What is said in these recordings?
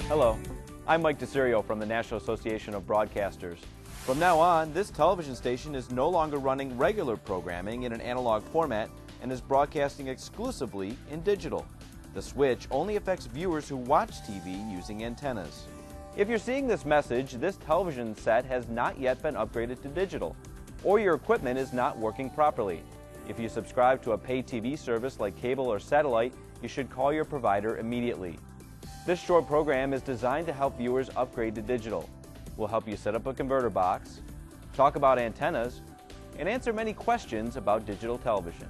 Hello, I'm Mike DeSirio from the National Association of Broadcasters. From now on, this television station is no longer running regular programming in an analog format and is broadcasting exclusively in digital. The switch only affects viewers who watch TV using antennas. If you're seeing this message, this television set has not yet been upgraded to digital, or your equipment is not working properly. If you subscribe to a pay TV service like cable or satellite, you should call your provider immediately. This short program is designed to help viewers upgrade to digital. We'll help you set up a converter box, talk about antennas, and answer many questions about digital television.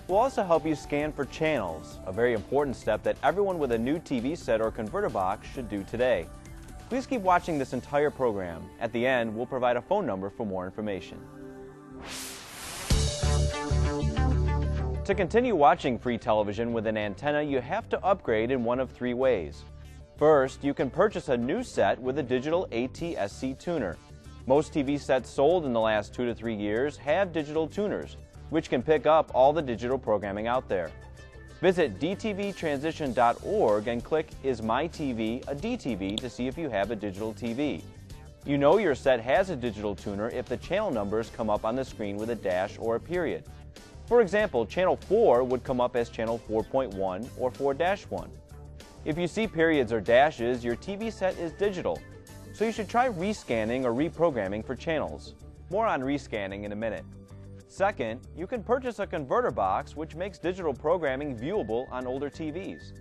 We'll also help you scan for channels, a very important step that everyone with a new TV set or converter box should do today. Please keep watching this entire program. At the end, we'll provide a phone number for more information. To continue watching free television with an antenna, you have to upgrade in one of three ways. First, you can purchase a new set with a digital ATSC tuner. Most TV sets sold in the last 2 to 3 years have digital tuners, which can pick up all the digital programming out there. Visit dtvtransition.org and click Is My TV a DTV to see if you have a digital TV. You know your set has a digital tuner if the channel numbers come up on the screen with a dash or a period. For example, channel 4 would come up as channel 4.1 or 4-1. If you see periods or dashes, your TV set is digital, so you should try rescanning or reprogramming for channels. More on rescanning in a minute. Second, you can purchase a converter box which makes digital programming viewable on older TVs.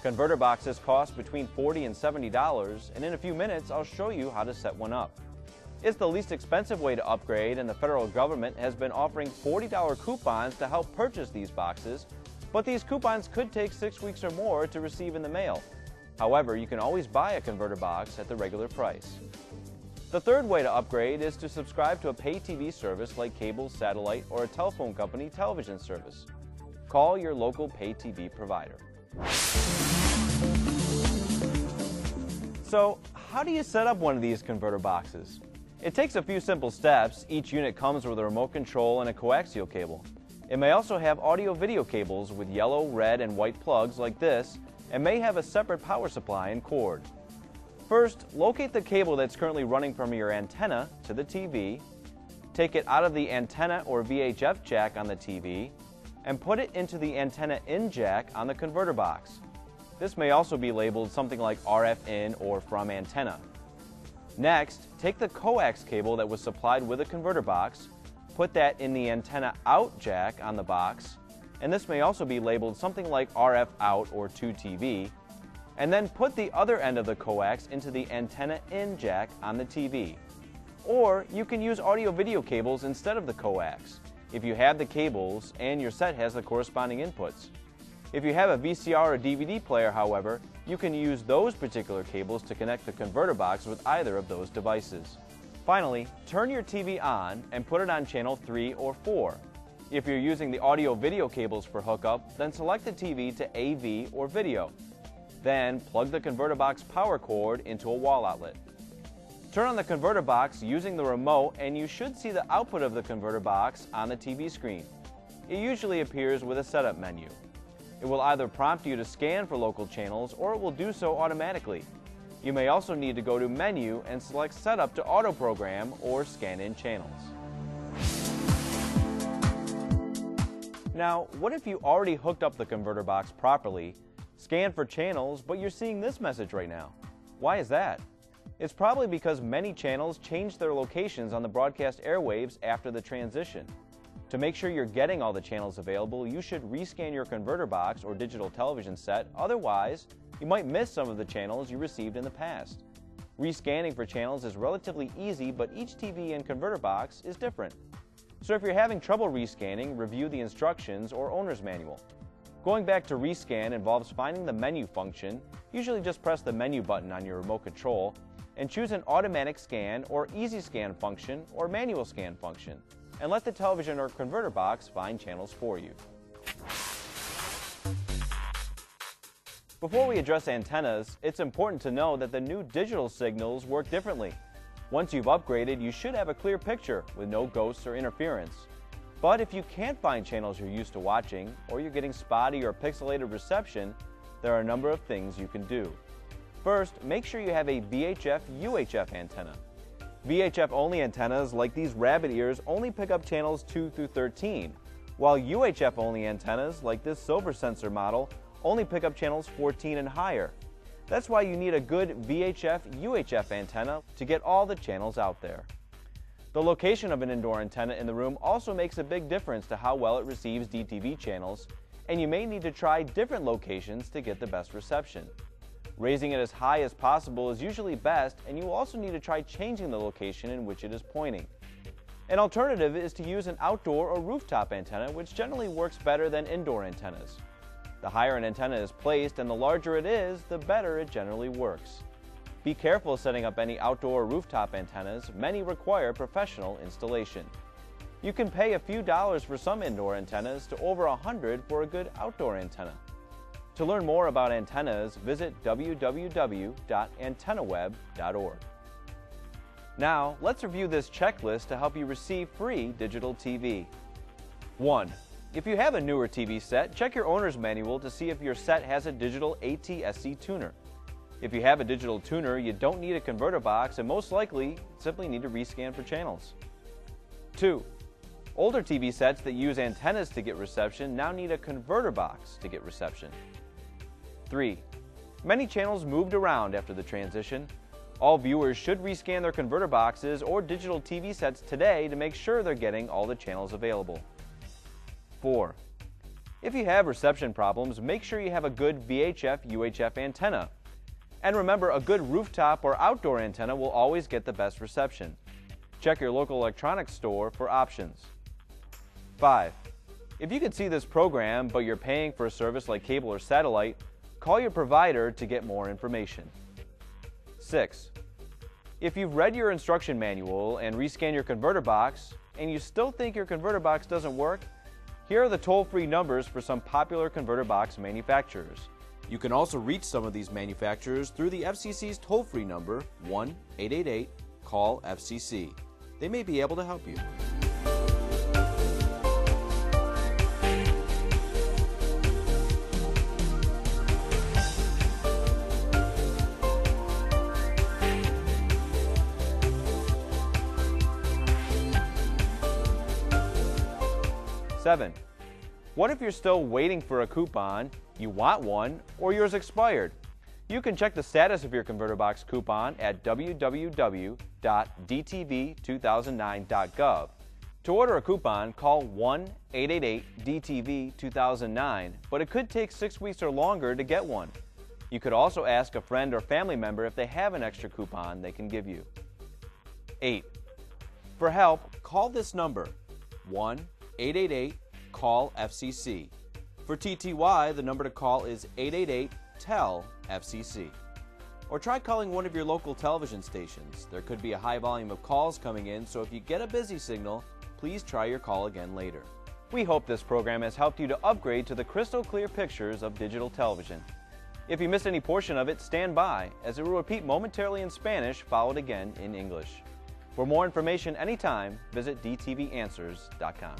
Converter boxes cost between $40 and $70, and in a few minutes I'll show you how to set one up. It's the least expensive way to upgrade, and the federal government has been offering $40 coupons to help purchase these boxes, but these coupons could take 6 weeks or more to receive in the mail. However, you can always buy a converter box at the regular price. The third way to upgrade is to subscribe to a pay TV service like cable, satellite, or a telephone company television service. Call your local pay TV provider. So, how do you set up one of these converter boxes? It takes a few simple steps. Each unit comes with a remote control and a coaxial cable. It may also have audio-video cables with yellow, red, and white plugs like this, and may have a separate power supply and cord. First, locate the cable that's currently running from your antenna to the TV, take it out of the antenna or VHF jack on the TV, and put it into the antenna in jack on the converter box. This may also be labeled something like RF in or from antenna. Next, take the coax cable that was supplied with a converter box, put that in the antenna out jack on the box, and this may also be labeled something like RF out or to TV, and then put the other end of the coax into the antenna in jack on the TV. Or you can use audio-video cables instead of the coax, if you have the cables and your set has the corresponding inputs. If you have a VCR or DVD player, however, you can use those particular cables to connect the converter box with either of those devices. Finally, turn your TV on and put it on channel 3 or 4. If you're using the audio-video cables for hookup, then select the TV to AV or video. Then plug the converter box power cord into a wall outlet. Turn on the converter box using the remote and you should see the output of the converter box on the TV screen. It usually appears with a setup menu. It will either prompt you to scan for local channels or it will do so automatically. You may also need to go to Menu and select Setup to auto program or scan in channels. Now, what if you already hooked up the converter box properly, scanned for channels, but you're seeing this message right now? Why is that? It's probably because many channels changed their locations on the broadcast airwaves after the transition. To make sure you're getting all the channels available, you should rescan your converter box or digital television set. Otherwise, you might miss some of the channels you received in the past. Rescanning for channels is relatively easy, but each TV and converter box is different. So if you're having trouble rescanning, review the instructions or owner's manual. Going back to rescan involves finding the menu function. Usually just press the menu button on your remote control and choose an automatic scan or easy scan function or manual scan function, and let the television or converter box find channels for you. Before we address antennas, it's important to know that the new digital signals work differently. Once you've upgraded, you should have a clear picture with no ghosts or interference. But if you can't find channels you're used to watching, or you're getting spotty or pixelated reception, there are a number of things you can do. First, make sure you have a VHF/UHF antenna. VHF-only antennas like these rabbit ears only pick up channels 2 through 13, while UHF-only antennas like this silver sensor model only pick up channels 14 and higher. That's why you need a good VHF/UHF antenna to get all the channels out there. The location of an indoor antenna in the room also makes a big difference to how well it receives DTV channels, and you may need to try different locations to get the best reception. Raising it as high as possible is usually best, and you will also need to try changing the location in which it is pointing. An alternative is to use an outdoor or rooftop antenna, which generally works better than indoor antennas. The higher an antenna is placed and the larger it is, the better it generally works. Be careful setting up any outdoor or rooftop antennas. Many require professional installation. You can pay a few dollars for some indoor antennas to over $100 for a good outdoor antenna. To learn more about antennas, visit www.antennaweb.org. Now, let's review this checklist to help you receive free digital TV. 1. If you have a newer TV set, check your owner's manual to see if your set has a digital ATSC tuner. If you have a digital tuner, you don't need a converter box and most likely simply need to rescan for channels. 2. Older TV sets that use antennas to get reception now need a converter box to get reception. 3. Many channels moved around after the transition. All viewers should rescan their converter boxes or digital TV sets today to make sure they're getting all the channels available. 4. If you have reception problems, make sure you have a good VHF/UHF antenna. And remember, a good rooftop or outdoor antenna will always get the best reception. Check your local electronics store for options. 5. If you can see this program, but you're paying for a service like cable or satellite, call your provider to get more information. 6. If you've read your instruction manual and rescan your converter box, and you still think your converter box doesn't work, here are the toll-free numbers for some popular converter box manufacturers. You can also reach some of these manufacturers through the FCC's toll-free number, 1-888-CALL-FCC. They may be able to help you. 7. What if you're still waiting for a coupon, you want one, or yours expired? You can check the status of your converter box coupon at www.dtv2009.gov. To order a coupon, call 1-888-DTV-2009, but it could take 6 weeks or longer to get one. You could also ask a friend or family member if they have an extra coupon they can give you. 8. For help, call this number, 1-888-CALL-FCC. For TTY, the number to call is 888-TEL-FCC. Or try calling one of your local television stations. There could be a high volume of calls coming in, so if you get a busy signal, please try your call again later. We hope this program has helped you to upgrade to the crystal clear pictures of digital television. If you missed any portion of it, stand by, as it will repeat momentarily in Spanish, followed again in English. For more information anytime, visit dtvanswers.com.